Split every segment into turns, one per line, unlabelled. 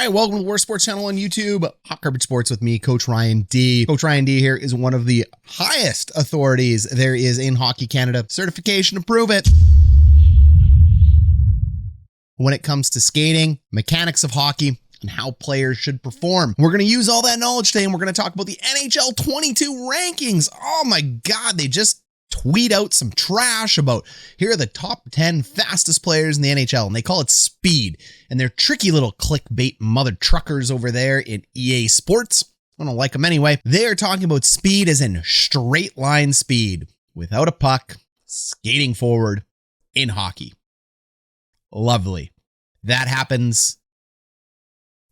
right, welcome to the Worst Sports Channel on YouTube, Hot Garbage Sports with me, Coach Ryan D. Coach Ryan D here is one of the highest authorities there is in Hockey Canada. Certification to prove it. When it comes to skating, mechanics of hockey, and how players should perform. We're going to use all that knowledge today, and we're going to talk about the NHL 22 rankings. Oh my God, they just tweet out some trash about here are the top 10 fastest players in the NHL, and they call it speed. And they're tricky little clickbait mother truckers over there in EA Sports. I don't like them anyway. They are talking about speed as in straight line speed, without a puck, skating forward in hockey. Lovely. That happens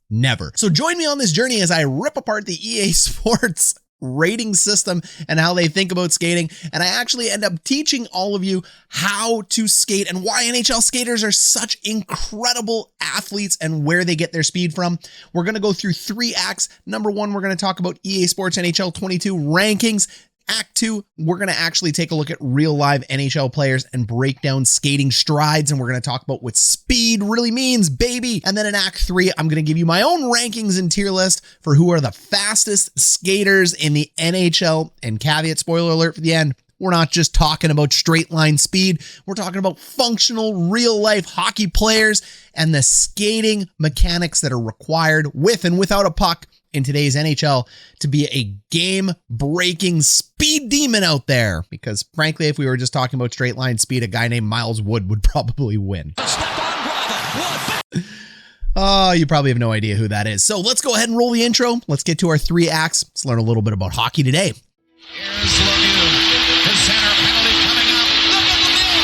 never. So join me on this journey as I rip apart the EA Sports rating system and how they think about skating. And I actually end up teaching all of you how to skate and why NHL skaters are such incredible athletes and where they get their speed from. We're going to go through 3 acts. Number 1, we're going to talk about EA Sports NHL 22 rankings. Act 2, we're going to actually take a look at real live NHL players and break down skating strides, and we're going to talk about what speed really means, baby. And then in Act 3, I'm going to give you my own rankings and tier list for who are the fastest skaters in the NHL. And caveat, spoiler alert for the end, we're not just talking about straight line speed. We're talking about functional, real life hockey players and the skating mechanics that are required with and without a puck in today's NHL to be a game-breaking speed demon out there. Because frankly, if we were just talking about straight line speed, a guy named Miles Wood would probably win. Oh, you probably have no idea who that is. So let's go ahead and roll the intro. Let's get to our 3 acts. Let's learn a little bit about hockey today.
Here's Lemieux. The center penalty coming up. Look at Lemieux.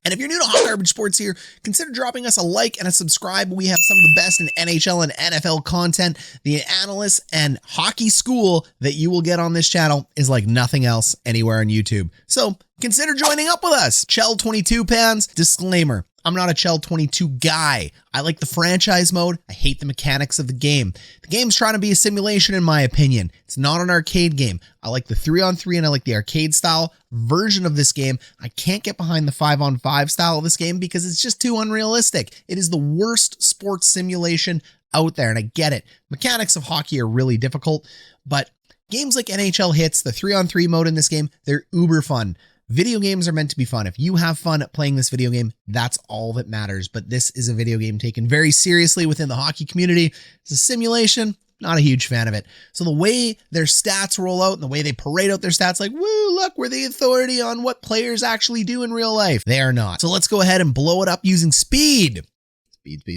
And if you're new to Hot Garbage Sports here, consider dropping us a like and a subscribe. We have some of the best in NHL and NFL content. The analysts and hockey school that you will get on this channel is like nothing else anywhere on YouTube. So consider joining up with us. Chell 22 fans, disclaimer. I'm not a Chell 22 guy. I like the franchise mode. I hate the mechanics of the game. The game's trying to be a simulation in my opinion. It's not an arcade game. I like the 3-on-3 and I like the arcade style version of this game. I can't get behind the 5-on-5 style of this game because it's just too unrealistic. It is the worst sports simulation out there, and I get it. Mechanics of hockey are really difficult, but games like NHL Hits, the 3-on-3 mode in this game, they're uber fun. Video games are meant to be fun. If you have fun playing this video game, that's all that matters. But this is a video game taken very seriously within the hockey community. It's a simulation. Not a huge fan of it. So the way their stats roll out and the way they parade out their stats, like, woo, look, we're the authority on what players actually do in real life. They are not. So let's go ahead and blow it up using speed.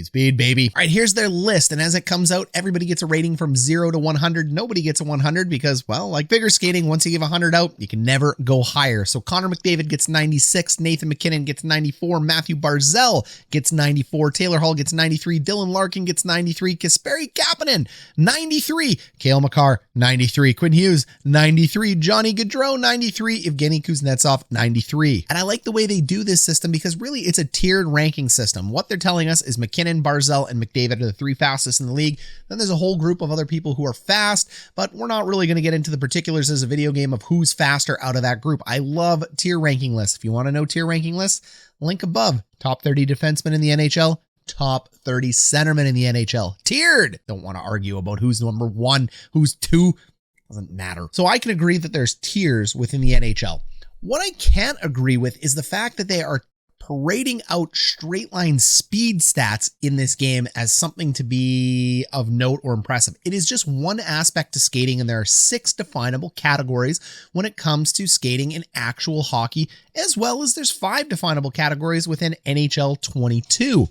Speed, baby. All right, here's their list. And as it comes out, everybody gets a rating from 0 to 100. Nobody gets a 100 because, well, like figure skating, once you give 100 out, you can never go higher. So Conor Mcdavid gets 96. Nathan Mackinnon gets 94. Mathew Barzal gets 94. Taylor Hall gets 93. Dylan Larkin gets 93. Kasperi Kapanen, 93. Cale Makar, 93. Quinn Hughes, 93. Johnny Gaudreau, 93. Evgeny Kuznetsov, 93. And I like the way they do this system because really it's a tiered ranking system. What they're telling us is McKinnon, Barzal, and McDavid are the 3 fastest in the league. Then there's a whole group of other people who are fast, but we're not really going to get into the particulars as a video game of who's faster out of that group. I love tier ranking lists. If you want to know tier ranking lists, link above. Top 30 defensemen in the NHL, top 30 centermen in the NHL. Tiered. Don't want to argue about who's number 1, who's 2. Doesn't matter. So I can agree that there's tiers within the NHL. What I can't agree with is the fact that they are parading out straight line speed stats in this game as something to be of note or impressive. It is just one aspect to skating, and there are 6 definable categories when it comes to skating in actual hockey, as well as there's 5 definable categories within NHL 22.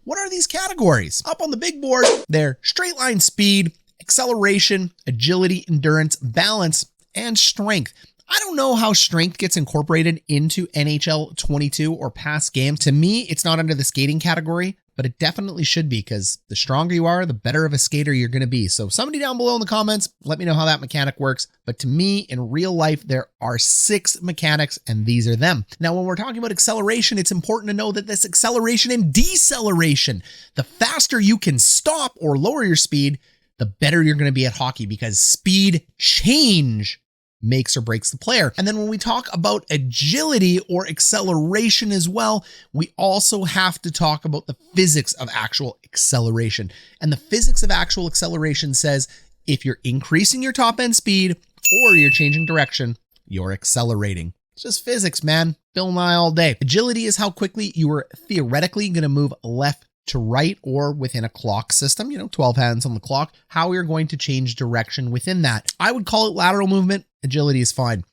What are these categories? Up on the big board, they're straight line speed, acceleration, agility, endurance, balance, and strength. I don't know how strength gets incorporated into NHL 22 or past games. To me, it's not under the skating category, but it definitely should be because the stronger you are, the better of a skater you're going to be. So somebody down below in the comments, let me know how that mechanic works. But to me, in real life, there are 6 mechanics and these are them. Now, when we're talking about acceleration, it's important to know that this acceleration and deceleration, the faster you can stop or lower your speed, the better you're going to be at hockey because speed change makes or breaks the player. And then when we talk about agility or acceleration as well, we also have to talk about the physics of actual acceleration. And the physics of actual acceleration says if you're increasing your top end speed or you're changing direction, you're accelerating. It's just physics, man. Bill Nye all day. Agility is how quickly you are theoretically going to move left to right, or within a clock system, 12 hands on the clock, how you're going to change direction within that. I would call it lateral movement. Agility is fine.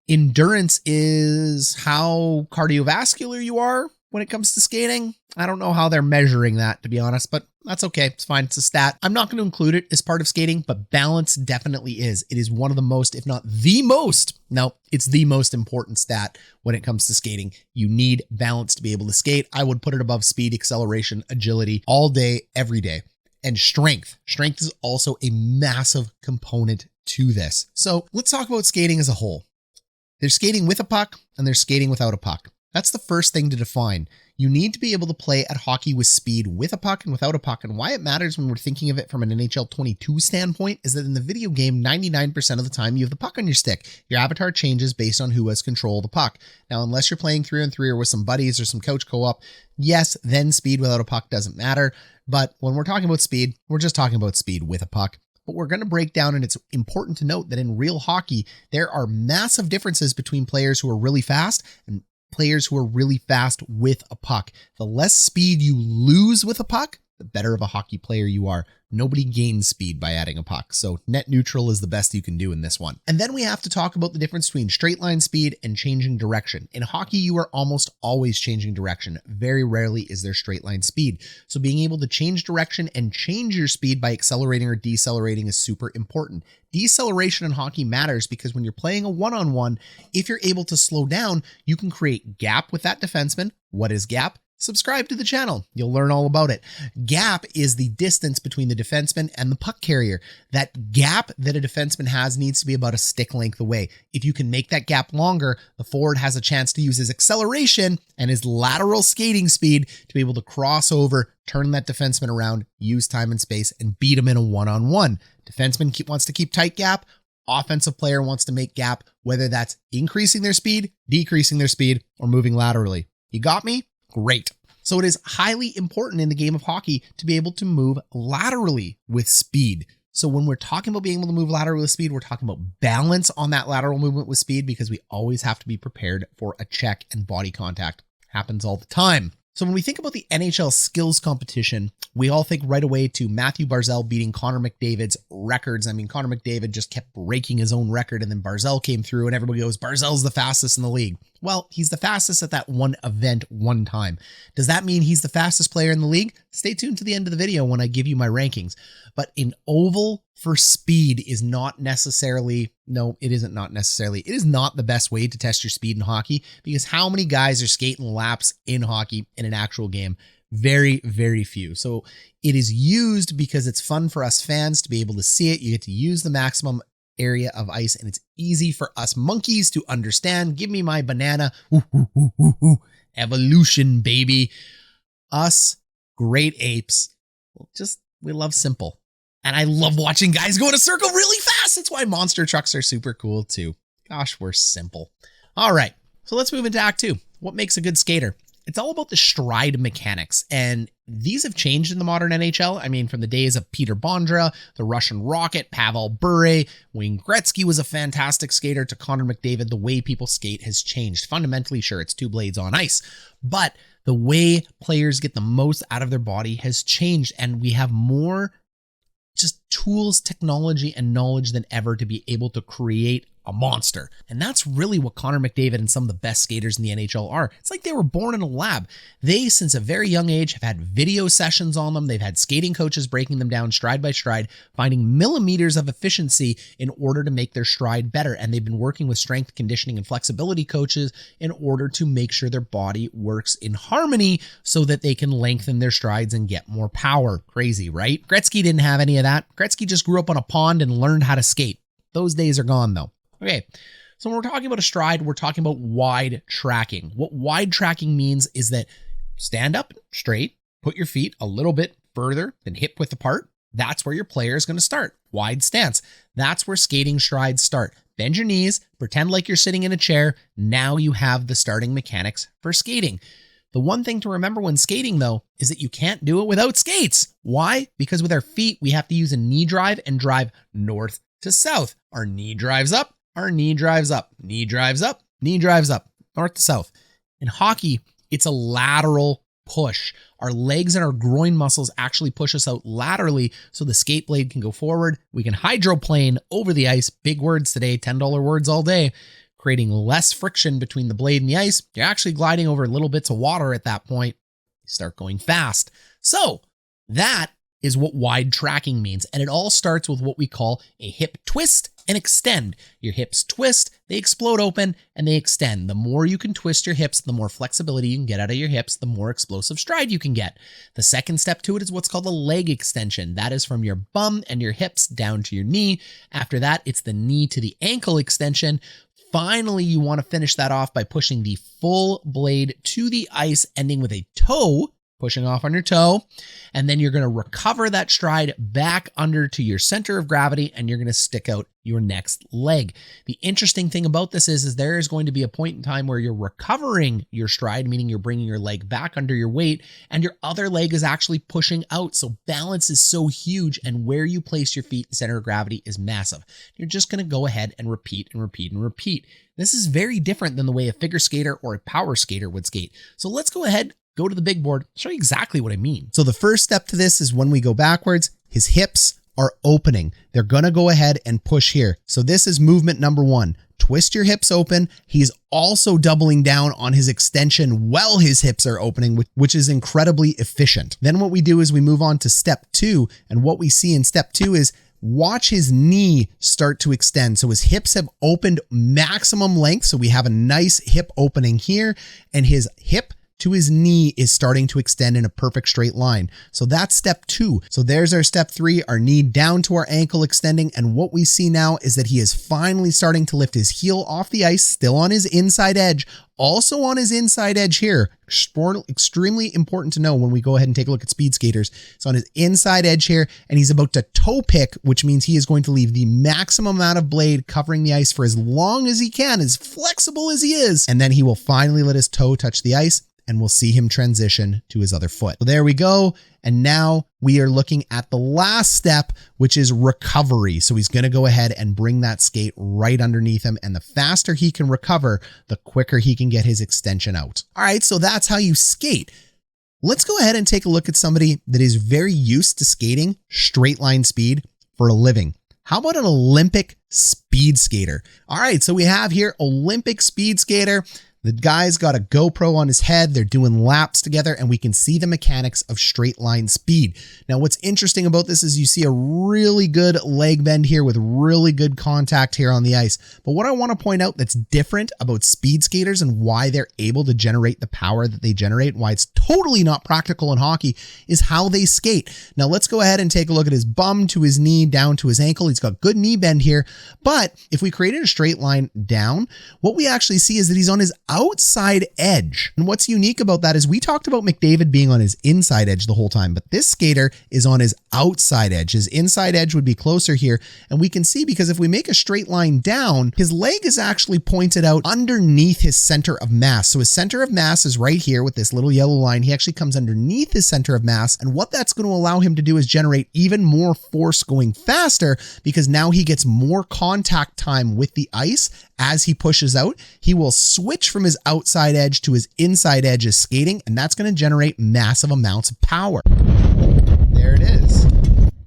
Endurance is how cardiovascular you are when it comes to skating. I don't know how they're measuring that, to be honest, but that's okay. It's fine. It's a stat. I'm not going to include it as part of skating, but balance definitely is. It is one of the most, if not the most, no, it's the most important stat when it comes to skating. You need balance to be able to skate. I would put it above speed, acceleration, agility all day, every day. And strength. Strength is also a massive component to this. So let's talk about skating as a whole. There's skating with a puck and there's skating without a puck. That's the first thing to define. You need to be able to play at hockey with speed with a puck and without a puck. And why it matters when we're thinking of it from an NHL 22 standpoint is that in the video game, 99% of the time you have the puck on your stick. Your avatar changes based on who has control of the puck. Now, unless you're playing 3-on-3 or with some buddies or some couch co-op, yes, then speed without a puck doesn't matter. But when we're talking about speed, we're just talking about speed with a puck. But we're going to break down, and it's important to note that in real hockey, there are massive differences between players who are really fast and players who are really fast with a puck. The less speed you lose with a puck, the better of a hockey player you are. Nobody gains speed by adding a puck. So net neutral is the best you can do in this one. And then we have to talk about the difference between straight line speed and changing direction. In hockey, you are almost always changing direction. Very rarely is there straight line speed. So being able to change direction and change your speed by accelerating or decelerating is super important. Deceleration in hockey matters because when you're playing a one-on-one, if you're able to slow down, you can create gap with that defenseman. What is gap? Subscribe to the channel. You'll learn all about it. Gap is the distance between the defenseman and the puck carrier. That gap that a defenseman has needs to be about a stick length away. If you can make that gap longer, the forward has a chance to use his acceleration and his lateral skating speed to be able to cross over, turn that defenseman around, use time and space, and beat him in a one-on-one. Defenseman wants to keep tight gap. Offensive player wants to make gap, whether that's increasing their speed, decreasing their speed, or moving laterally. You got me? Great. So it is highly important in the game of hockey to be able to move laterally with speed. So when we're talking about being able to move laterally with speed, we're talking about balance on that lateral movement with speed because we always have to be prepared for a check and body contact. Happens all the time. So when we think about the NHL skills competition, we all think right away to Mathew Barzal beating Conor McDavid's records. I mean, Conor McDavid just kept breaking his own record, and then Barzal came through and everybody goes, Barzal's the fastest in the league. Well, he's the fastest at that one event one time. Does that mean he's the fastest player in the league? Stay tuned to the end of the video when I give you my rankings. But in oval for speed is not necessarily, no, it isn't not necessarily. It is not the best way to test your speed in hockey because how many guys are skating laps in hockey in an actual game? Very, very few. So it is used because it's fun for us fans to be able to see it. You get to use the maximum area of ice and it's easy for us monkeys to understand. Give me my banana. Ooh, ooh, ooh, ooh, ooh. Evolution, baby. Us great apes. We love simple. And I love watching guys go in a circle really fast. That's why monster trucks are super cool too. Gosh, we're simple. All right. So let's move into Act 2. What makes a good skater? It's all about the stride mechanics, and these have changed in the modern NHL. I mean, from the days of Peter Bondra, the Russian Rocket, Pavel Bure, Wayne Gretzky was a fantastic skater, to Conor McDavid. The way people skate has changed. Fundamentally, sure, it's two blades on ice, but the way players get the most out of their body has changed, and we have more just tools, technology, and knowledge than ever to be able to create a monster. And that's really what Conor McDavid and some of the best skaters in the NHL are. It's like they were born in a lab. They, since a very young age, have had video sessions on them. They've had skating coaches breaking them down stride by stride, finding millimeters of efficiency in order to make their stride better. And they've been working with strength, conditioning, and flexibility coaches in order to make sure their body works in harmony so that they can lengthen their strides and get more power. Crazy, right? Gretzky didn't have any of that. Gretzky just grew up on a pond and learned how to skate. Those days are gone, though. Okay, so when we're talking about a stride, we're talking about wide tracking. What wide tracking means is that stand up straight, put your feet a little bit further than hip width apart. That's where your player is going to start. Wide stance. That's where skating strides start. bend your knees, pretend like you're sitting in a chair. Now you have the starting mechanics for skating. The one thing to remember when skating, though, is that you can't do it without skates. Why? Because with our feet, we have to use a knee drive and drive north to south. Our knee drives up, our knee drives up, knee drives up, knee drives up, north to south. In hockey, it's a lateral push. Our legs and our groin muscles actually push us out laterally so the skate blade can go forward. We can hydroplane over the ice. Big words today, $10 words all day. Creating less friction between the blade and the ice. You're actually gliding over little bits of water at that point. You start going fast. So that is what wide tracking means. And it all starts with what we call a hip twist and extend. Your hips twist, they explode open, and they extend. The more you can twist your hips, the more flexibility you can get out of your hips, the more explosive stride you can get. The second step to it is what's called a leg extension. That is from your bum and your hips down to your knee. After that, it's the knee to the ankle extension. Finally, you want to finish that off by pushing the full blade to the ice, ending with a toe, pushing off on your toe. And then you're going to recover that stride back under to your center of gravity, and you're going to stick out your next leg. The interesting thing about this is there is going to be a point in time where you're recovering your stride, meaning you're bringing your leg back under your weight, and your other leg is actually pushing out. So balance is so huge, and where you place your feet in center of gravity is massive. You're just going to go ahead and repeat and repeat and repeat. This is very different than the way a figure skater or a power skater would skate. So let's go ahead, go to the big board, show you exactly what I mean. So the first step to this is when we go backwards, his hips are opening. They're going to go ahead and push here. So this is movement number one. Twist your hips open. He's also doubling down on his extension while his hips are opening, which is incredibly efficient. Then what we do is we move on to step two. And what we see in step two is watch his knee start to extend. So his hips have opened maximum length. So we have a nice hip opening here, and his hip to his knee is starting to extend in a perfect straight line. So that's step two. So there's our step three, our knee down to our ankle extending. And what we see now is that he is finally starting to lift his heel off the ice, still on his inside edge, also on his inside edge here. Extremely important to know when we go ahead and take a look at speed skaters. It's on his inside edge here, and he's about to toe pick, which means he is going to leave the maximum amount of blade covering the ice for as long as he can, as flexible as he is. And then he will finally let his toe touch the ice, and we'll see him transition to his other foot. So there we go. And now we are looking at the last step, which is recovery. So he's going to go ahead and bring that skate right underneath him. And the faster he can recover, the quicker he can get his extension out. All right, so that's how you skate. Let's go ahead and take a look at somebody that is very used to skating straight line speed for a living. How about an Olympic speed skater? All right, so we have here Olympic speed skater. The guy's got a GoPro on his head. They're doing laps together, and we can see the mechanics of straight line speed. Now, what's interesting about this is you see a really good leg bend here with really good contact here on the ice. But what I want to point out that's different about speed skaters and why they're able to generate the power that they generate, why it's totally not practical in hockey, is how they skate. Now, let's go ahead and take a look at his bum to his knee, down to his ankle. He's got good knee bend here. But if we created a straight line down, what we actually see is that he's on his outside edge. And what's unique about that is we talked about McDavid being on his inside edge the whole time, but this skater is on his outside edge. His inside edge would be closer here. And we can see, because if we make a straight line down, his leg is actually pointed out underneath his center of mass. So his center of mass is right here with this little yellow line. He actually comes underneath his center of mass. And what that's going to allow him to do is generate even more force going faster, because now he gets more contact time with the ice. As he pushes out, he will switch from his outside edge to his inside edge as skating, and that's going to generate massive amounts of power. There it is.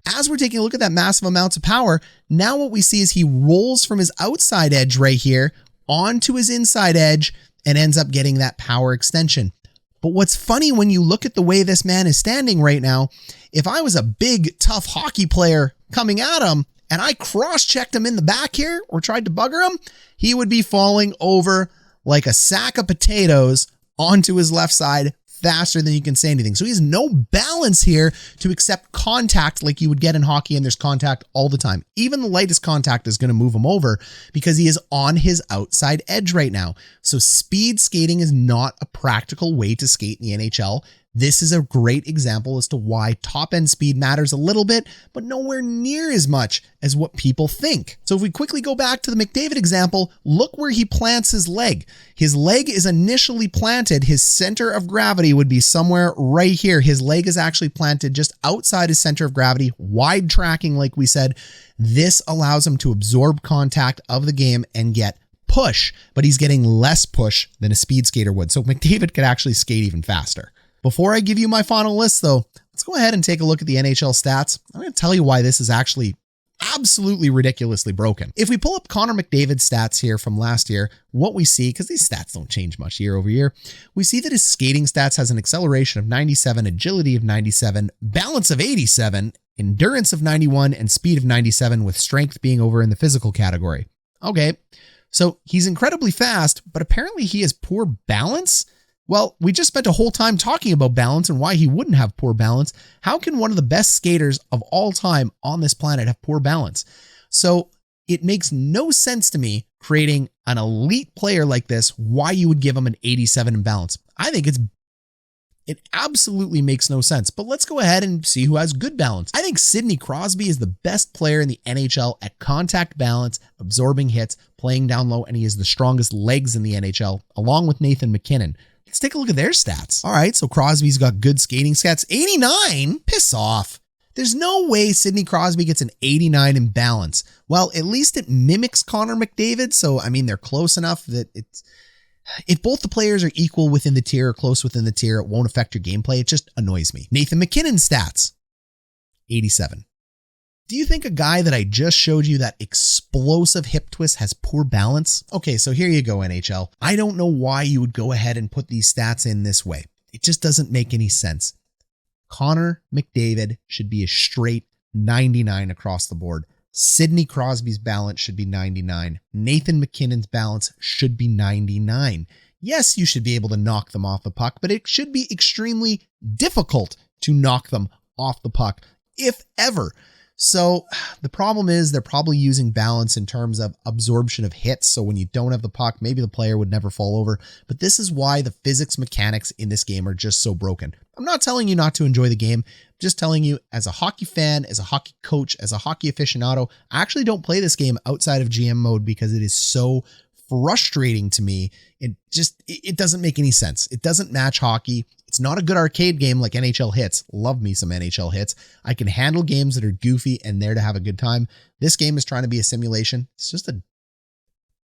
As we're taking a look at that massive amounts of power, now what we see is he rolls from his outside edge right here onto his inside edge and ends up getting that power extension. But what's funny when you look at the way this man is standing right now, if I was a big, tough hockey player coming at him, and I cross-checked him in the back here or tried to bugger him, he would be falling over like a sack of potatoes onto his left side faster than you can say anything. So he has no balance here to accept contact like you would get in hockey, and there's contact all the time. Even the lightest contact is going to move him over because he is on his outside edge right now. So speed skating is not a practical way to skate in the NHL. This is a great example as to why top-end speed matters a little bit, but nowhere near as much as what people think. So if we quickly go back to the McDavid example, look where he plants his leg. His leg is initially planted. His center of gravity would be somewhere right here. His leg is actually planted just outside his center of gravity, wide tracking like we said. This allows him to absorb contact of the game and get push, but he's getting less push than a speed skater would. So McDavid could actually skate even faster. Before I give you my final list though, let's go ahead and take a look at the NHL stats. I'm going to tell you why this is actually absolutely ridiculously broken. If we pull up Conor McDavid's stats here from last year, what we see, because these stats don't change much year over year, we see that his skating stats has an acceleration of 97, agility of 97, balance of 87, endurance of 91, and speed of 97, with strength being over in the physical category. Okay, so he's incredibly fast, but apparently he has poor balance. Well, we just spent a whole time talking about balance and why he wouldn't have poor balance. How can one of the best skaters of all time on this planet have poor balance? So it makes no sense to me, creating an elite player like this, why you would give him an 87 in balance. I think it absolutely makes no sense. But let's go ahead and see who has good balance. I think Sidney Crosby is the best player in the NHL at contact balance, absorbing hits, playing down low, and he has the strongest legs in the NHL, along with Nathan Mackinnon. Let's take a look at their stats. All right, so Crosby's got good skating stats. 89? Piss off. There's no way Sidney Crosby gets an 89 in balance. Well, at least it mimics Conor McDavid, so I mean, they're close enough that it's... If both the players are equal within the tier or close within the tier, it won't affect your gameplay. It just annoys me. Nathan Mackinnon's stats, 87. Do you think a guy that I just showed you, that explosive hip twist, has poor balance? Okay, so here you go, NHL. I don't know why you would go ahead and put these stats in this way. It just doesn't make any sense. Conor McDavid should be a straight 99 across the board. Sidney Crosby's balance should be 99. Nathan MacKinnon's balance should be 99. Yes, you should be able to knock them off the puck, but it should be extremely difficult to knock them off the puck, if ever. So the problem is they're probably using balance in terms of absorption of hits. So when you don't have the puck, maybe the player would never fall over. But this is why the physics mechanics in this game are just so broken. I'm not telling you not to enjoy the game. I'm just telling you, as a hockey fan, as a hockey coach, as a hockey aficionado, I actually don't play this game outside of GM mode because it is so frustrating to me. It doesn't make any sense. It doesn't match hockey. It's not a good arcade game like NHL Hits. Love me some NHL Hits. I can handle games that are goofy and there to have a good time. This game is trying to be a simulation. It's just a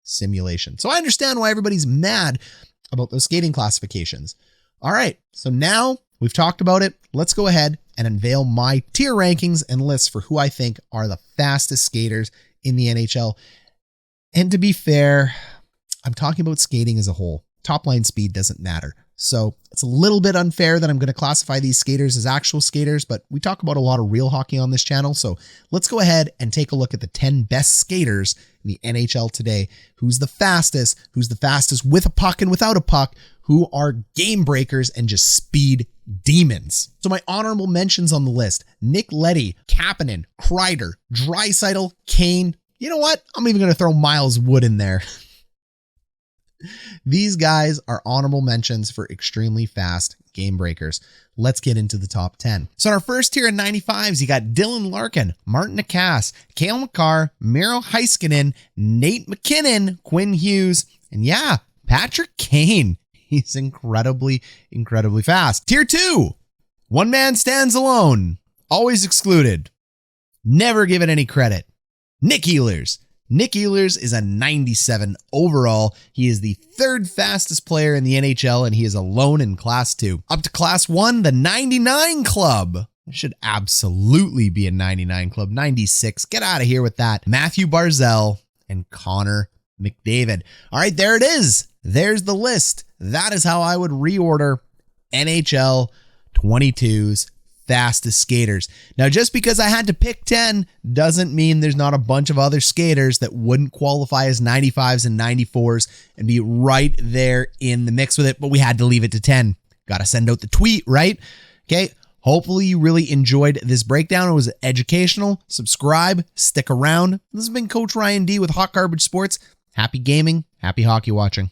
simulation. So I understand why everybody's mad about those skating classifications. All right, so now we've talked about it. Let's go ahead and unveil my tier rankings and lists for who I think are the fastest skaters in the NHL. And to be fair, I'm talking about skating as a whole. Top line speed doesn't matter. So it's a little bit unfair that I'm going to classify these skaters as actual skaters, but we talk about a lot of real hockey on this channel. So let's go ahead and take a look at the 10 best skaters in the NHL today. Who's the fastest with a puck and without a puck, who are game breakers and just speed demons. So my honorable mentions on the list: Nick Leddy, Kapanen, Kreider, Draisaitl, Kane. You know what? I'm even going to throw Miles Wood in there. These guys are honorable mentions for extremely fast game breakers. Let's get into the top 10. So in our first tier of 95s, you got Dylan Larkin, Martin Necas, Cale Makar, Miro Heiskanen, Nate McKinnon, Quinn Hughes, and yeah, Patrick Kane. He's incredibly fast. Tier 2, one man stands alone, always excluded, never given any credit. Nick Ehlers. Nick Ehlers is a 97 overall. He is the third fastest player in the NHL, and he is alone in Class 2. Up to Class 1, the 99 Club. It should absolutely be a 99 Club. 96. Get out of here with that. Mathew Barzal and Conor McDavid. All right, there it is. There's the list. That is how I would reorder NHL 22's fastest skaters. Now, just because I had to pick 10 doesn't mean there's not a bunch of other skaters that wouldn't qualify as 95s and 94s and be right there in the mix with it, but we had to leave it to 10. Got to send out the tweet, right? Okay. Hopefully you really enjoyed this breakdown. It was educational. Subscribe, stick around. This has been Coach Ryan D with Hot Garbage Sports. Happy gaming, happy hockey watching.